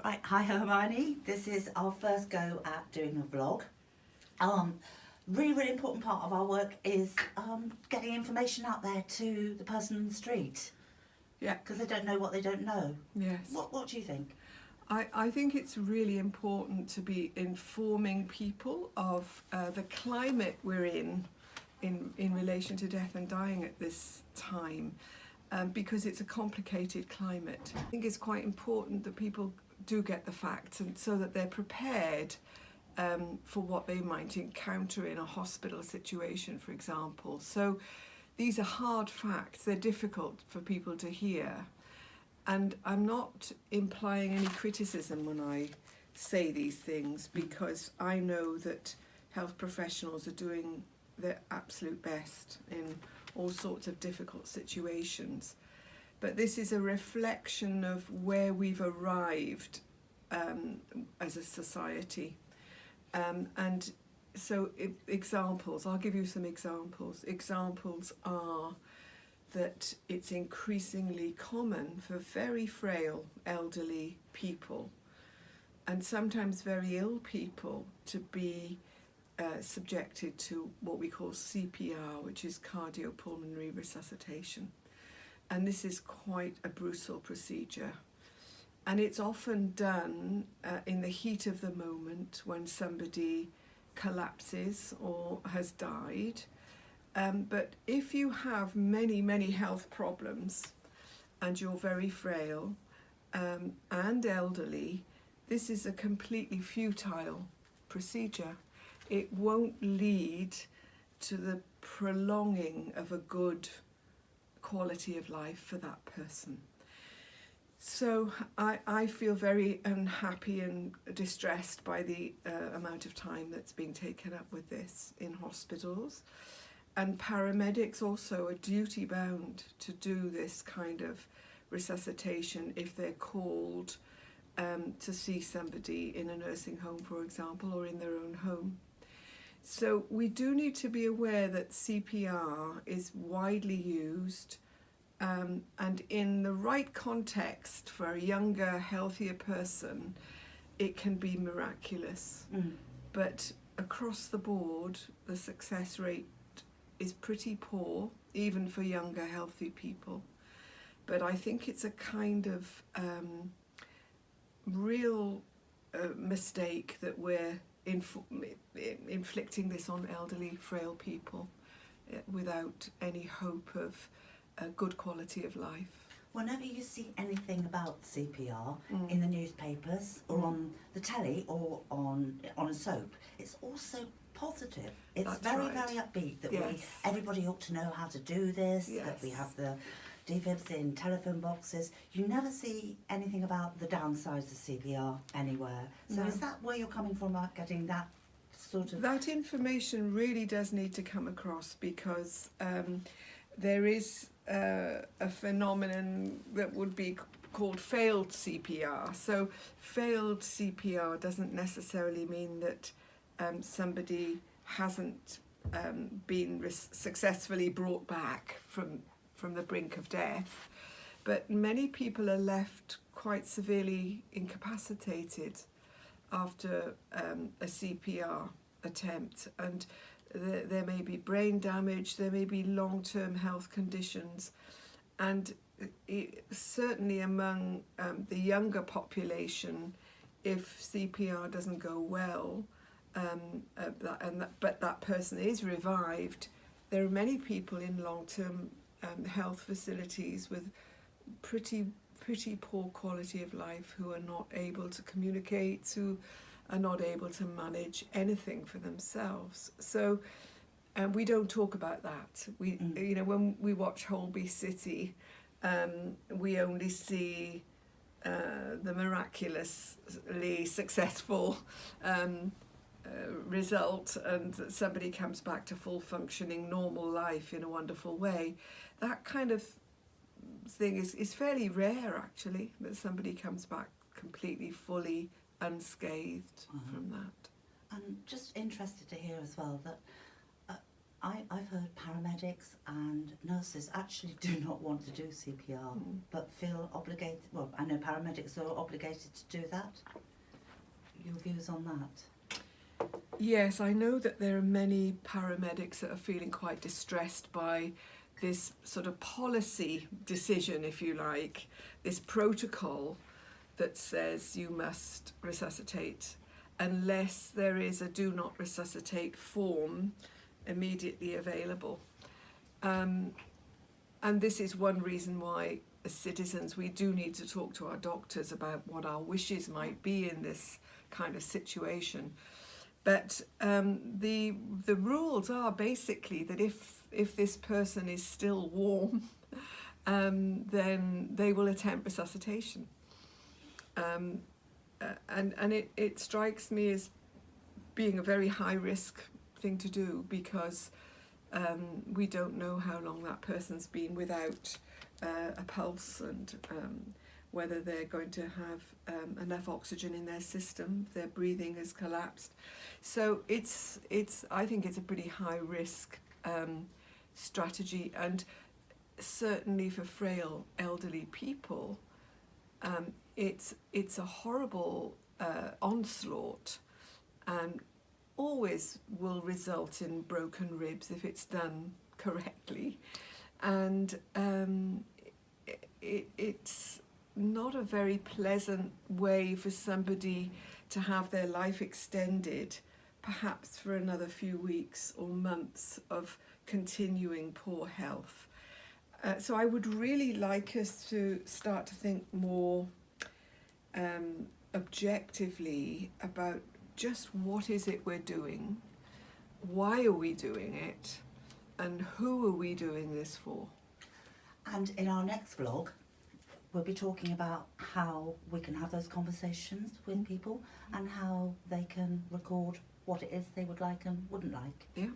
Right, hi Hermione. This is our first go at doing a vlog. Really important part of our work is getting information out there to the person on the street. Yeah. Because they don't know what they don't know. Yes. What do you think? I think it's really important to be informing people of the climate we're in relation to death and dying at this time, because it's a complicated climate. I think it's quite important that people do get the facts, and so that they're prepared for what they might encounter in a hospital situation, for example. So these are hard facts, they're difficult for people to hear. And I'm not implying any criticism when I say these things, because I know that health professionals are doing their absolute best in all sorts of difficult situations. But this is a reflection of where we've arrived as a society. And so examples, I'll give you some examples. Examples are that it's increasingly common for very frail elderly people, and sometimes very ill people, to be subjected to what we call CPR, which is Cardio Pulmonary Resuscitation. And this is quite a brutal procedure. And it's often done in the heat of the moment when somebody collapses or has died. But if you have many health problems and you're very frail and elderly, this is a completely futile procedure. It won't lead to the prolonging of a good quality of life for that person. So I feel very unhappy and distressed by the amount of time that's being taken up with this in hospitals. And paramedics also are duty bound to do this kind of resuscitation if they're called to see somebody in a nursing home, for example, or in their own home. So we do need to be aware that CPR is widely used, and in the right context for a younger, healthier person, it can be miraculous. But across the board, the success rate is pretty poor, even for younger, healthy people. But I think it's a kind of real mistake that we're inflicting this on elderly, frail people without any hope of a good quality of life. Whenever you see anything about CPR in the newspapers or on the telly or on a soap, it's also positive. It's That's very right. upbeat that Yes. everybody ought to know how to do this, Yes. that we have the defibs in telephone boxes. You never see anything about the downsides of CPR anywhere. So No. is that where you're coming from, about getting that sort of... That information really does need to come across, because there is a phenomenon that would be called failed CPR. So failed CPR doesn't necessarily mean that somebody hasn't been successfully brought back from the brink of death, but many people are left quite severely incapacitated after a CPR attempt, and there may be brain damage, there may be long-term health conditions, and certainly among the younger population, if CPR doesn't go well, but that person is revived, there are many people in long-term health facilities with pretty poor quality of life, who are not able to communicate, who are not able to manage anything for themselves. So we don't talk about that. You know, when we watch Holby City, we only see the miraculously successful result, and that somebody comes back to full functioning normal life in a wonderful way. That kind of thing is fairly rare, actually, that somebody comes back completely, fully unscathed from that. I'm just interested to hear as well that I've heard paramedics and nurses actually do not want to do CPR, but feel obligated. Well, I know paramedics are obligated to do that. Your views on that? Yes, I know that there are many paramedics that are feeling quite distressed by this sort of policy decision, if you like, this protocol that says you must resuscitate unless there is a do not resuscitate form immediately available. And this is one reason why, as citizens, we do need to talk to our doctors about what our wishes might be in this kind of situation. But the rules are basically that if this person is still warm, then they will attempt resuscitation. And it strikes me as being a very high risk thing to do, because we don't know how long that person's been without a pulse, and whether they're going to have enough oxygen in their system, their breathing has collapsed. So I think it's a pretty high risk strategy, and certainly for frail elderly people, it's a horrible onslaught, and always will result in broken ribs if it's done correctly, and it's not a very pleasant way for somebody to have their life extended, perhaps for another few weeks or months of continuing poor health. So I would really like us to start to think more objectively about just what is it we're doing, why are we doing it, and who are we doing this for? And in our next vlog, we'll be talking about how we can have those conversations with people and how they can record what it is they would like and wouldn't like. Yeah.